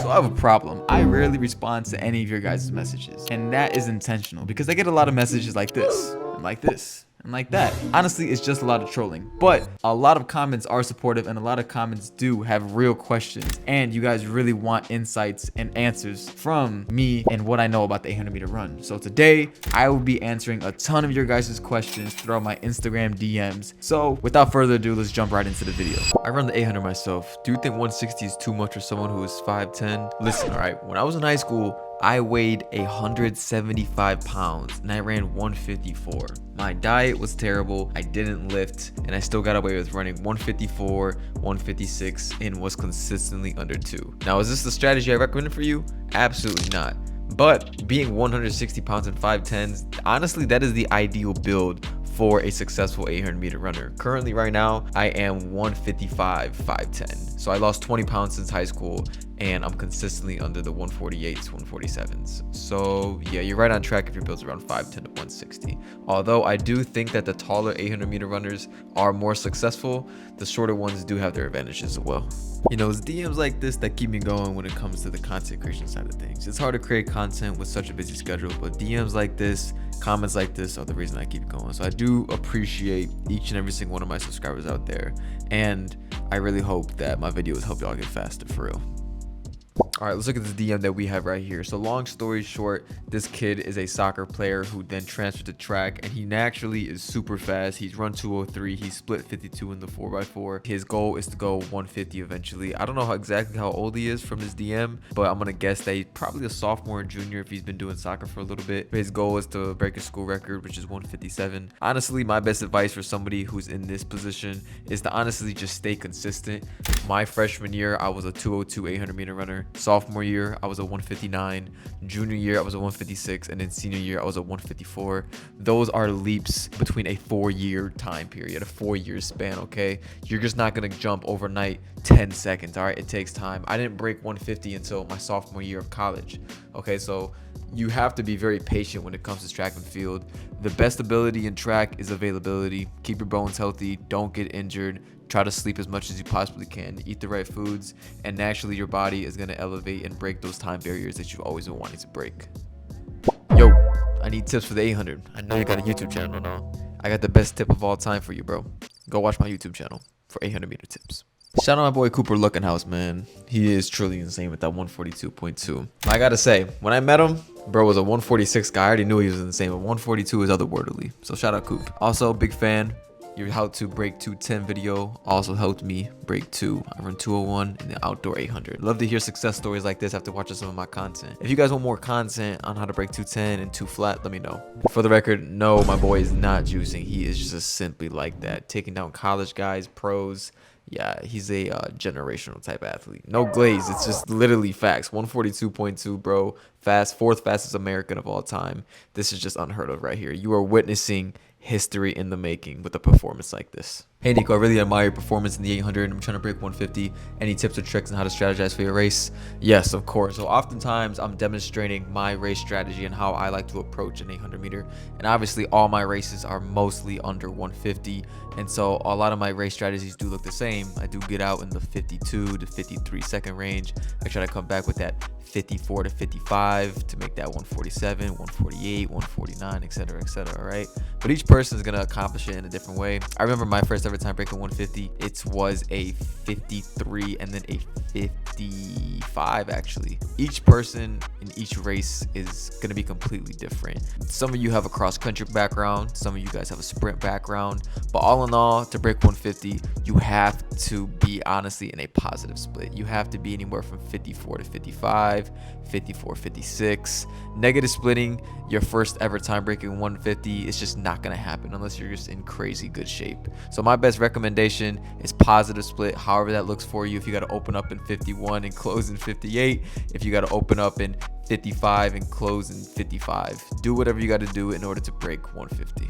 So I have a problem. I rarely respond to any of your guys' messages, and that is intentional because I get a lot of messages like this, and like this, and like that. Honestly, it's just a lot of trolling, but a lot of comments are supportive and a lot of comments do have real questions, and you guys really want insights and answers from me and what I know about the 800 meter run. So today I will be answering a ton of your guys' questions throughout my Instagram DMs. So without further ado, let's jump right into the video. I run the 800 myself. Do you think 160 is too much for someone who is 5'10"? Listen, all right, when I was in high school, I weighed 175 pounds and I ran 154. My diet was terrible, I didn't lift, and I still got away with running 154, 156, and was consistently under 2. Now, is this the strategy I recommend for you? Absolutely not. But being 160 pounds and 5'10", honestly, that is the ideal build for a successful 800 meter runner. Currently, right now, I am 155, 5'10". So I lost 20 pounds since high school, and I'm consistently under the 148s, 147s. So yeah, you're right on track if your build's around 5'10" to 160. Although I do think that the taller 800 meter runners are more successful, the shorter ones do have their advantages as well. You know, it's DMs like this that keep me going when it comes to the content creation side of things. It's hard to create content with such a busy schedule, but DMs like this, comments like this are the reason I keep going. So I do appreciate each and every single one of my subscribers out there, and I really hope that my videos help y'all get faster for real. All right, let's look at this DM that we have right here. So long story short, this kid is a soccer player who then transferred to track, and he naturally is super fast. He's run 203. He split 52 in the 4x4. His goal is to go 150 eventually. I don't know exactly how old he is from this DM, but I'm gonna guess that he's probably a sophomore or junior if he's been doing soccer for a little bit. His goal is to break his school record, which is 157. Honestly, my best advice for somebody who's in this position is to honestly just stay consistent. My freshman year, I was a 202 800 meter runner. Sophomore year, I was a 159. Junior year, I was a 156. And then senior year, I was a 154. Those are leaps between a 4-year time period, a 4-year span, okay? You're just not going to jump overnight 10 seconds, all right? It takes time. I didn't break 150 until my sophomore year of college, okay? So you have to be very patient when it comes to track and field. The best ability in track is availability. Keep your bones healthy. Don't get injured. Try to sleep as much as you possibly can. Eat the right foods, and naturally your body is going to elevate and break those time barriers that you've always been wanting to break. Yo, I need tips for the 800. I know you got a YouTube channel now. I got the best tip of all time for you, bro. Go watch my YouTube channel for 800 meter tips. Shout out my boy Cooper Lookenhouse, man. He is truly insane with that 142.2. I gotta say, when I met him, bro was a 146 guy. I already knew he was insane, but 142 is otherworldly. So shout out Coop. Also, big fan. Your how to break 210 video also helped me break 2. I run 201 in the outdoor 800. Love to hear success stories like this after watching some of my content. If you guys want more content on how to break 210 and 2 flat, let me know. For the record, no, my boy is not juicing. He is just simply like that, taking down college guys, pros. Yeah, he's a generational type athlete. No glaze. It's just literally facts. 142.2, bro. Fast, 4th fastest American of all time. This is just unheard of right here. You are witnessing history in the making with a performance like this. Hey Nico, I really admire your performance in the 800. I'm trying to break 150. Any tips or tricks on how to strategize for your race? Yes, of course. So oftentimes I'm demonstrating my race strategy and how I like to approach an 800 meter. And obviously all my races are mostly under 150. And so a lot of my race strategies do look the same. I do get out in the 52 to 53 second range. I try to come back with that 54 to 55 to make that 147, 148, 149, etc., etc. All right, but each person is gonna accomplish it in a different way. I remember my first ever time breaking 150. It was a 53 and then a 55 actually. Each person in each race is gonna be completely different. Some of you have a cross country background, some of you guys have a sprint background, but all in all, to break 150, you have to be honestly in a positive split. You have to be anywhere from 54 to 55, 54, 56. Negative splitting your first ever time breaking 150 is just not gonna happen unless you're just in crazy good shape. So my best recommendation is positive split, however that looks for you. If you got to open up in 51 and close in 58, if you got to open up in 55 and close in 55, do whatever you got to do in order to break 150.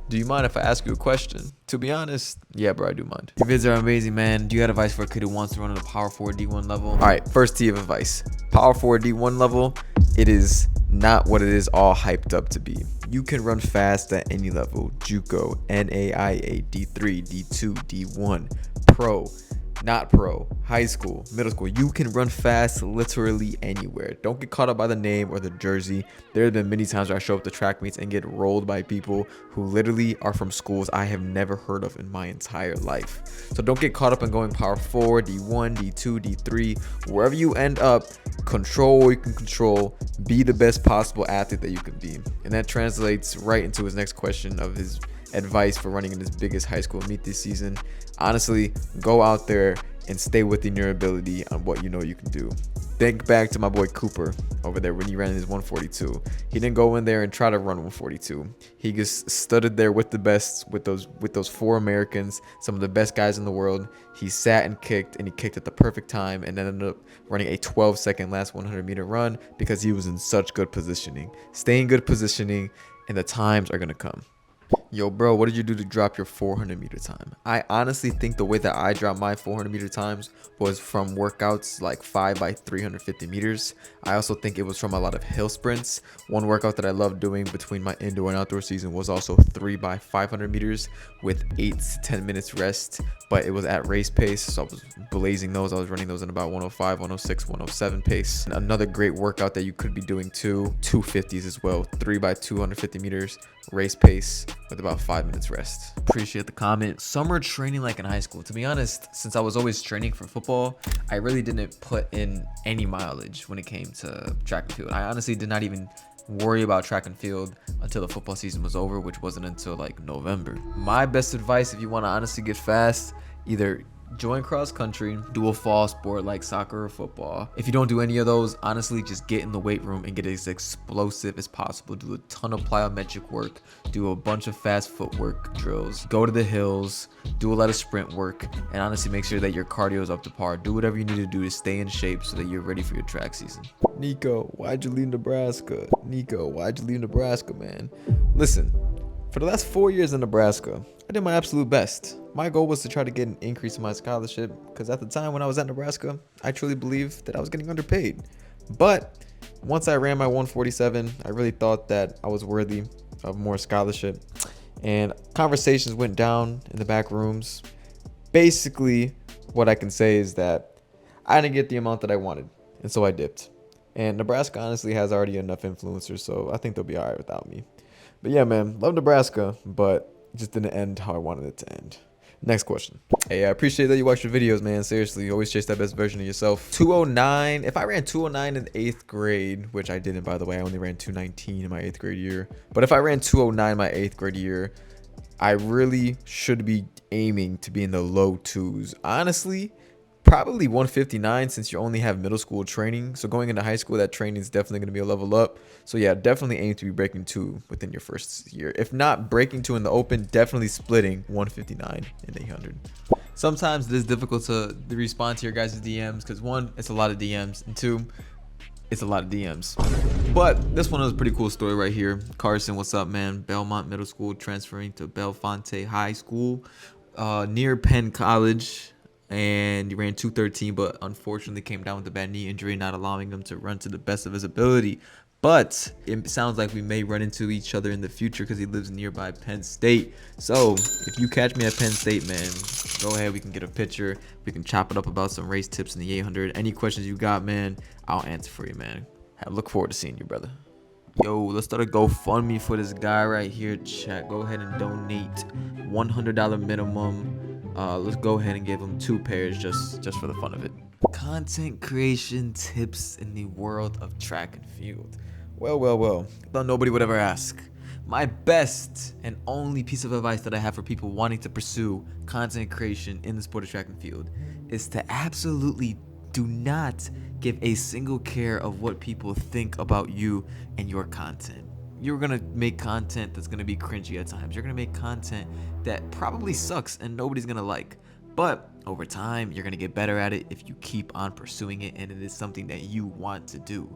Do you mind if I ask you a question? To be honest, yeah, bro, I do mind. Your vids are amazing, man. Do you have advice for a kid who wants to run at a Power 4 D1 level? All right, first tee of advice. Power 4 D1 level, it is not what it is all hyped up to be. You can run fast at any level. JUCO, NAIA, D3, D2, D1, Pro. not pro, high school, middle school, you can run fast literally anywhere. Don't get caught up by the name or the jersey. There have been many times where I show up to track meets and get rolled by people who literally are from schools I have never heard of in my entire life. So don't get caught up in going power 4, D1, D2, D3. Wherever you end up, control what you can control. Be the best possible athlete that you can be. And that translates right into his next question of his advice for running in his biggest high school meet this season. Honestly, go out there and stay within your ability on what you know you can do. Think back to my boy Cooper over there when he ran his 142. He didn't go in there and try to run 142. He just stood there with the best, with those 4 Americans, some of the best guys in the world. He sat and kicked at the perfect time and ended up running a 12-second last 100-meter run because he was in such good positioning. Stay in good positioning and the times are going to come. Yo, bro, what did you do to drop your 400-meter time? I honestly think the way that I dropped my 400-meter times was from workouts like 5 by 350 meters. I also think it was from a lot of hill sprints. One workout that I loved doing between my indoor and outdoor season was also 3 by 500 meters with 8 to 10 minutes rest, but it was at race pace, so I was blazing those. I was running those in about 105, 106, 107 pace. And another great workout that you could be doing too, 250s as well, 3 by 250 meters, race pace with about 5 minutes rest. Appreciate the comment. Summer training like in high school. To be honest, since I was always training for football, I really didn't put in any mileage when it came to track and field. I honestly did not even worry about track and field until the football season was over, which wasn't until like November. My best advice, if you want to honestly get fast, either join cross country, do a fall sport like soccer or football. If you don't do any of those, honestly, just get in the weight room and get as explosive as possible. Do a ton of plyometric work, do a bunch of fast footwork drills, go to the hills, do a lot of sprint work, and honestly make sure that your cardio is up to par. Do whatever you need to do to stay in shape so that you're ready for your track season. Nico, why'd you leave Nebraska? Nico, why'd you leave Nebraska, man? Listen, for the last 4 years in Nebraska, I did my absolute best. My goal was to try to get an increase in my scholarship because at the time when I was at Nebraska, I truly believed that I was getting underpaid. But once I ran my 147, I really thought that I was worthy of more scholarship. And conversations went down in the back rooms. Basically, what I can say is that I didn't get the amount that I wanted, and so I dipped. And Nebraska honestly has already enough influencers, so I think they'll be all right without me. But yeah, man, love Nebraska, but it just didn't end how I wanted it to end. Next question. Hey, I appreciate that you watch your videos, man. Seriously, always chase that best version of yourself. 209. If I ran 209 in 8th grade, which I didn't, by the way, I only ran 219 in my 8th grade year. But if I ran 209 my 8th grade year, I really should be aiming to be in the low 2s. Honestly, probably 159 since you only have middle school training. So going into high school, that training is definitely going to be a level up. So yeah, definitely aim to be breaking 2 within your first year. If not breaking 2 in the open, definitely splitting 159 and 800. Sometimes it is difficult to respond to your guys' DMs because 1, it's a lot of DMs, and 2, it's a lot of DMs. But this one is a pretty cool story right here. Carson, what's up, man? Belmont Middle School transferring to Bellefonte High School near Penn College. And he ran 213, but unfortunately came down with a bad knee injury, not allowing him to run to the best of his ability. But it sounds like we may run into each other in the future because he lives nearby Penn State. So if you catch me at Penn State, man, go ahead. We can get a picture. We can chop it up about some race tips in the 800. Any questions you got, man, I'll answer for you, man. I look forward to seeing you, brother. Yo, let's start a GoFundMe for this guy right here. Chat. Go ahead and donate $100 minimum. Let's go ahead and give him 2 pairs just for the fun of it. Content creation tips in the world of track and field. Well. Thought nobody would ever ask. My best and only piece of advice that I have for people wanting to pursue content creation in the sport of track and field is to absolutely do not give a single care of what people think about you and your content. You're gonna make content that's gonna be cringy at times. You're gonna make content that probably sucks and nobody's gonna like. But over time, you're gonna get better at it if you keep on pursuing it and it is something that you want to do.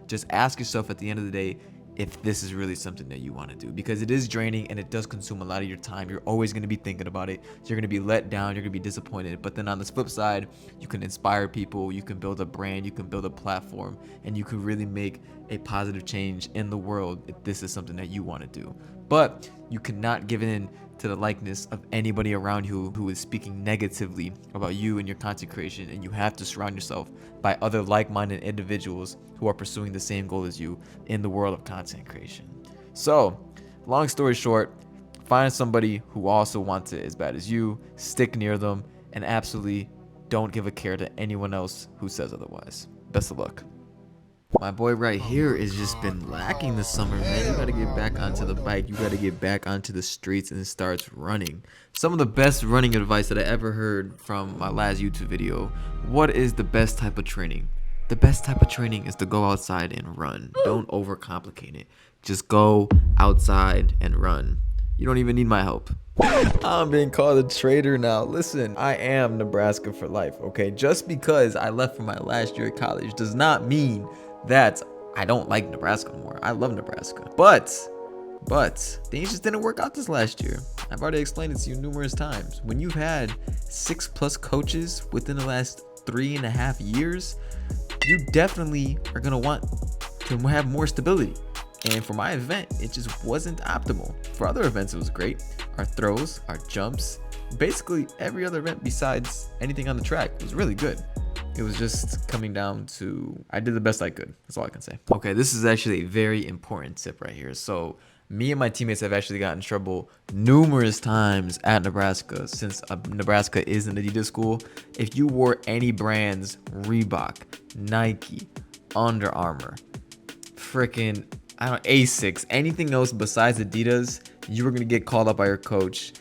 Just ask yourself at the end of the day if this is really something that you want to do, because it is draining and it does consume a lot of your time. You're always going to be thinking about it. So you're going to be let down. You're going to be disappointed. But then on the flip side, you can inspire people. You can build a brand. You can build a platform, and you can really make a positive change in the world if this is something that you want to do. But you cannot give in to the likeness of anybody around you who is speaking negatively about you and your content creation, and you have to surround yourself by other like-minded individuals who are pursuing the same goal as you in the world of content creation. So, long story short, find somebody who also wants it as bad as you, stick near them, and absolutely don't give a care to anyone else who says otherwise. Best of luck. My boy right here has just been lacking this summer, man. You gotta get back onto the bike. You gotta get back onto the streets and start running. Some of the best running advice that I ever heard from my last YouTube video. What is the best type of training? The best type of training is to go outside and run. Don't overcomplicate it. Just go outside and run. You don't even need my help. I'm being called a traitor now. Listen, I am Nebraska for life, okay? Just because I left for my last year at college does not mean that I don't like Nebraska more. I love Nebraska. But things just didn't work out this last year. I've already explained it to you numerous times. When you've had 6+ coaches within the last 3.5 years, you definitely are gonna want to have more stability. And for my event, it just wasn't optimal. For other events, it was great. Our throws, our jumps, basically every other event besides anything on the track was really good. It was just coming down to, I did the best I could. That's all I can say. Okay, this is actually a very important tip right here. So me and my teammates have actually gotten in trouble numerous times at Nebraska, since Nebraska is an Adidas school. If you wore any brands, Reebok, Nike, Under Armour, freaking, I don't know, Asics, anything else besides Adidas, you were going to get called up by your coach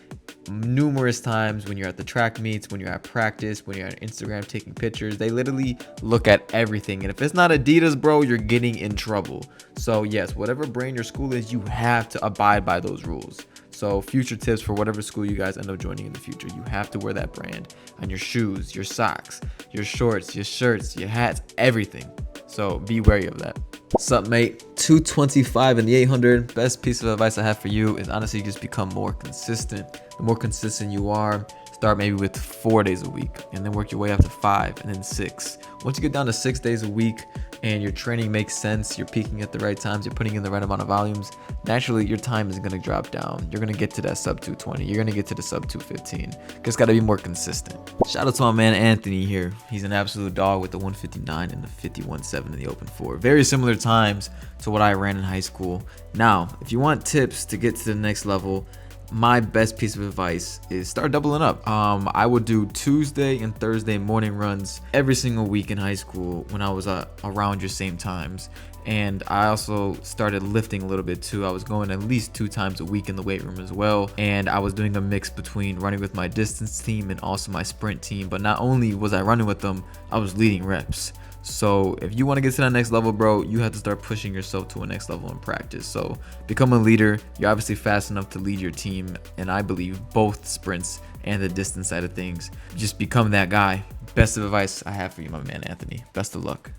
numerous times when you're at the track meets, when you're at practice, when you're on Instagram taking pictures. They literally look at everything, and if it's not Adidas, bro, you're getting in trouble. So yes, whatever brand your school is, you have to abide by those rules. So future tips for whatever school you guys end up joining in the future, you have to wear that brand on your shoes, your socks, your shorts, your shirts, your hats, everything. So be wary of that. What's up, mate? 225 in the 800. Best piece of advice I have for you is honestly just become more consistent. The more consistent you are, start maybe with 4 days a week and then work your way up to 5 and then 6. Once you get down to 6 days a week and your training makes sense, you're peaking at the right times, you're putting in the right amount of volumes, naturally your time is going to drop down. You're going to get to that sub 220. You're going to get to the sub 215. Just got to be more consistent. Shout out to my man Anthony here. He's an absolute dog with the 159 and the 51.7 in the open 4. Very similar times to what I ran in high school. Now, if you want tips to get to the next level, my best piece of advice is start doubling up. I would do Tuesday and Thursday morning runs every single week in high school when I was around your same times. And I also started lifting a little bit too. I was going at least 2 times a week in the weight room as well. And I was doing a mix between running with my distance team and also my sprint team. But not only was I running with them, I was leading reps. So if you want to get to that next level, bro, you have to start pushing yourself to a next level in practice. So become a leader. You're obviously fast enough to lead your team, and I believe both sprints and the distance side of things. Just become that guy. Best of advice I have for you, my man Anthony. Best of luck.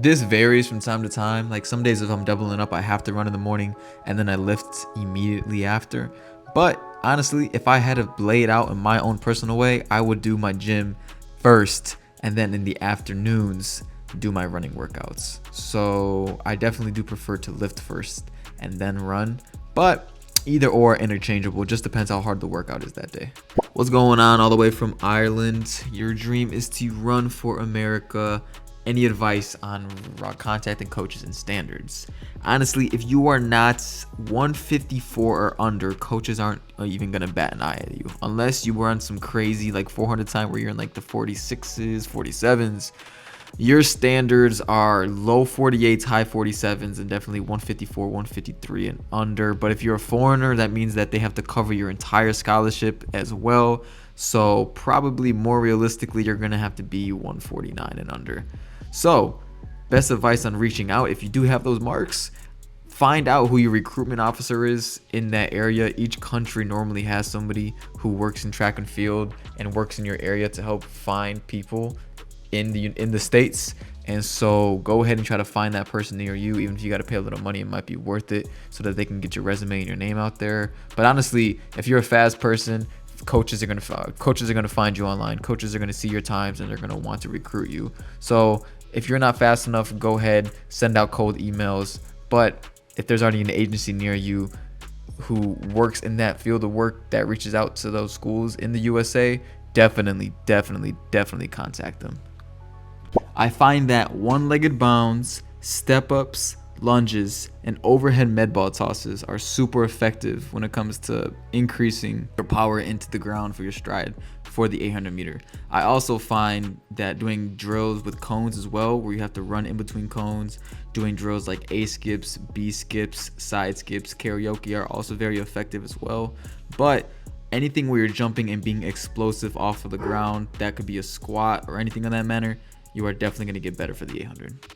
This varies from time to time. Like some days if I'm doubling up, I have to run in the morning and then I lift immediately after. But honestly, if I had to lay it out in my own personal way, I would do my gym first and then in the afternoons do my running workouts. So I definitely do prefer to lift first and then run, but either or interchangeable, just depends how hard the workout is that day. What's going on all the way from Ireland? Your dream is to run for America. Any advice on contacting coaches and standards? Honestly, if you are not 154 or under, coaches aren't even gonna bat an eye at you unless you were on some crazy like 400 time where you're in like the 46s, 47s. Your standards are low 48s, high 47s, and definitely 154, 153 and under. But if you're a foreigner, that means that they have to cover your entire scholarship as well. So probably more realistically, you're going to have to be 149 and under. So best advice on reaching out, if you do have those marks, find out who your recruitment officer is in that area. Each country normally has somebody who works in track and field and works in your area to help find people in the States. And so go ahead and try to find that person near you. Even if you got to pay a little money, it might be worth it so that they can get your resume and your name out there. But honestly, if you're a fast person, coaches are going to find you online. Coaches are going to see your times and they're going to want to recruit you. So if you're not fast enough, go ahead, send out cold emails. But if there's already an agency near you, who works in that field of work that reaches out to those schools in the USA, definitely contact them. I find that one-legged bounds, step-ups, lunges, and overhead med ball tosses are super effective when it comes to increasing your power into the ground for your stride for the 800 meter. I also find that doing drills with cones as well, where you have to run in between cones, doing drills like A skips, B skips, side skips, karaoke are also very effective as well. But anything where you're jumping and being explosive off of the ground, that could be a squat or anything in that manner, you are definitely going to get better for the 800.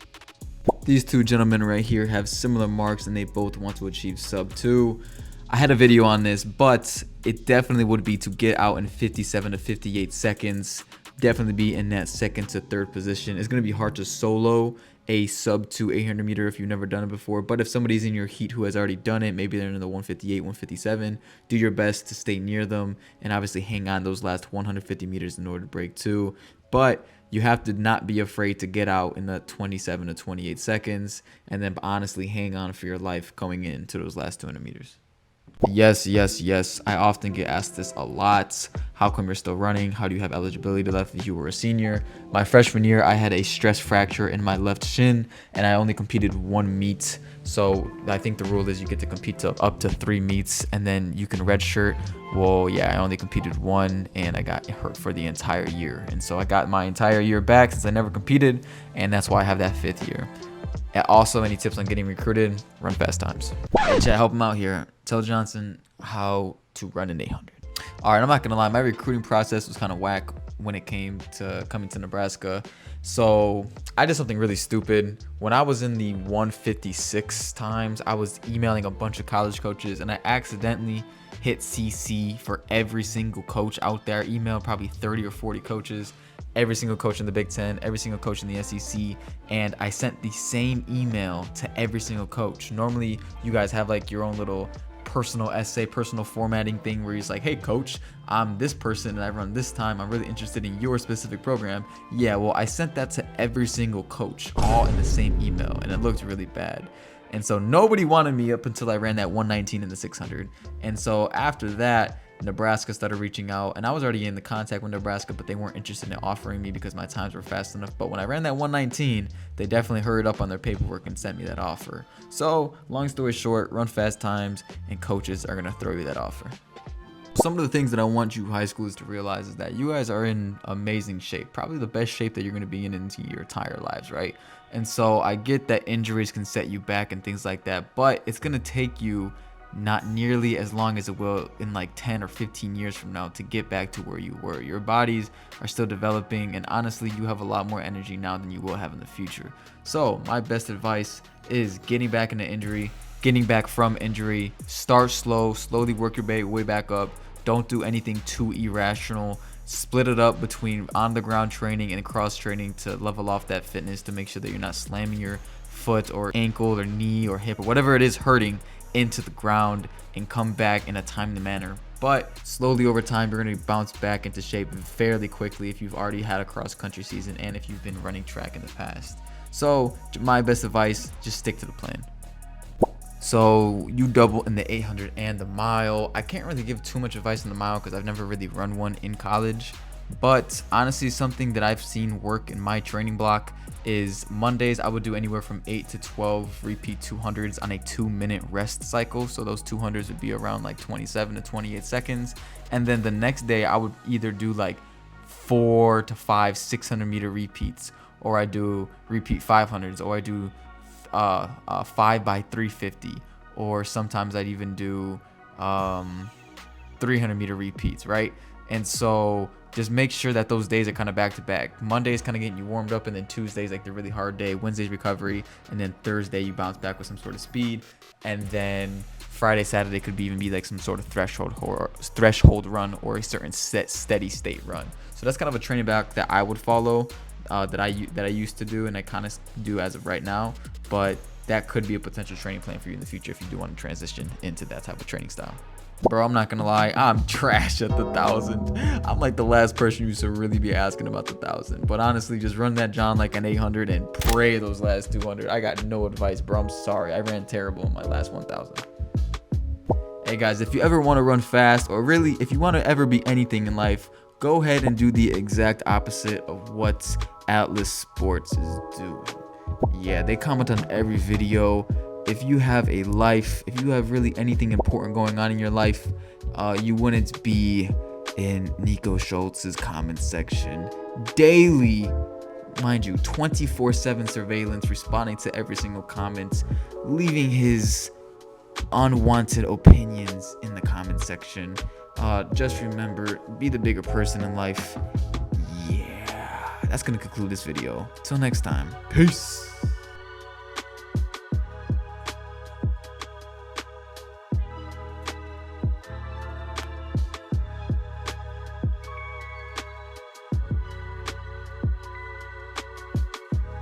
These two gentlemen right here have similar marks and they both want to achieve sub 2. I had a video on this, but it definitely would be to get out in 57 to 58 seconds. Definitely be in that second to third position. It's going to be hard to solo a sub 2 800 meter if you've never done it before, but if somebody's in your heat who has already done it, maybe they're in the 158, 157, do your best to stay near them and obviously hang on those last 150 meters in order to break 2. But you have to not be afraid to get out in the 27 to 28 seconds and then honestly hang on for your life going into those last 200 meters. Yes. I often get asked this a lot. How come you're still running? How do you have eligibility left if you were a senior? My freshman year, I had a stress fracture in my left shin and I only competed 1 meet. So I think the rule is you get to compete up to 3 meets and then you can redshirt. Well, yeah, I only competed 1 and I got hurt for the entire year. And so I got my entire year back since I never competed, and that's why I have that 5th year. And also, any tips on getting recruited? Run fast times. Hey, chat, help him out here. Tell Johnson how to run an 800. All right, I'm not gonna lie, my recruiting process was kind of whack when it came to coming to Nebraska. So I did something really stupid. When I was in the 156 times, I was emailing a bunch of college coaches and I accidentally hit CC for every single coach out there. Emailed probably 30 or 40 coaches, every single coach in the Big Ten, every single coach in the SEC, and I sent the same email to every single coach. Normally, you guys have like your own little personal essay, personal formatting thing where he's like, hey coach, I'm this person and I run this time. I'm really interested in your specific program. Yeah, well, I sent that to every single coach all in the same email and it looked really bad. And so nobody wanted me up until I ran that 119 in the 600. And so after that, Nebraska started reaching out and I was already in the contact with Nebraska, but they weren't interested in offering me because my times were fast enough. But when I ran that 119, they definitely hurried up on their paperwork and sent me that offer. So long story short, run fast times and coaches are going to throw you that offer. Some of the things that I want you high schoolers to realize is that you guys are in amazing shape, probably the best shape that you're going to be in into your entire lives, right? And so I get that injuries can set you back and things like that, but it's going to take you not nearly as long as it will in like 10 or 15 years from now to get back to where you were. Your bodies are still developing, and honestly, you have a lot more energy now than you will have in the future. So my best advice is getting back into injury, getting back from injury, start slow, slowly work your way back up. Don't do anything too irrational. Split it up between on the ground training and cross training to level off that fitness to make sure that you're not slamming your foot or ankle or knee or hip or whatever it is hurting into the ground and come back in a timely manner. But slowly over time, you're going to bounce back into shape fairly quickly if you've already had a cross country season and if you've been running track in the past. So my best advice, just stick to the plan. So you double in the 800 and the mile. I can't really give too much advice on the mile because I've never really run one in college. But honestly, something that I've seen work in my training block is Mondays I would do anywhere from 8 to 12 repeat 200s on a 2-minute rest cycle. So those 200s would be around like 27 to 28 seconds. And then the next day I would either do like 4 to 5 600 meter repeats, or I do repeat 500s, or I do 5 by 350, or sometimes I'd even do 300 meter repeats, right? And so just make sure that those days are kind of back to back. Monday's kind of getting you warmed up, and then Tuesday's like the really hard day, Wednesday's recovery, and then Thursday you bounce back with some sort of speed, and then Friday, Saturday could even be like some sort of threshold run or a certain steady state run. So that's kind of a training block that I would follow, that I used to do, and I kind of do as of right now. But that could be a potential training plan for you in the future if you do want to transition into that type of training style. Bro, I'm not gonna lie, I'm trash at the 1,000. I'm like the last person you should really be asking about the 1,000. But honestly, just run that John like an 800 and pray those last 200. I got no advice, bro. I'm sorry. I ran terrible in my last 1,000. Hey guys, if you ever want to run fast, or really if you want to ever be anything in life, go ahead and do the exact opposite of what Atlas Sports is doing. Yeah, they comment on every video. If you have a life, if you have really anything important going on in your life, you wouldn't be in Nico Schultz's comment section daily. Mind you, 24/7 surveillance, responding to every single comment, leaving his unwanted opinions in the comment section. Just remember, be the bigger person in life. Yeah, that's gonna conclude this video. Till next time, peace.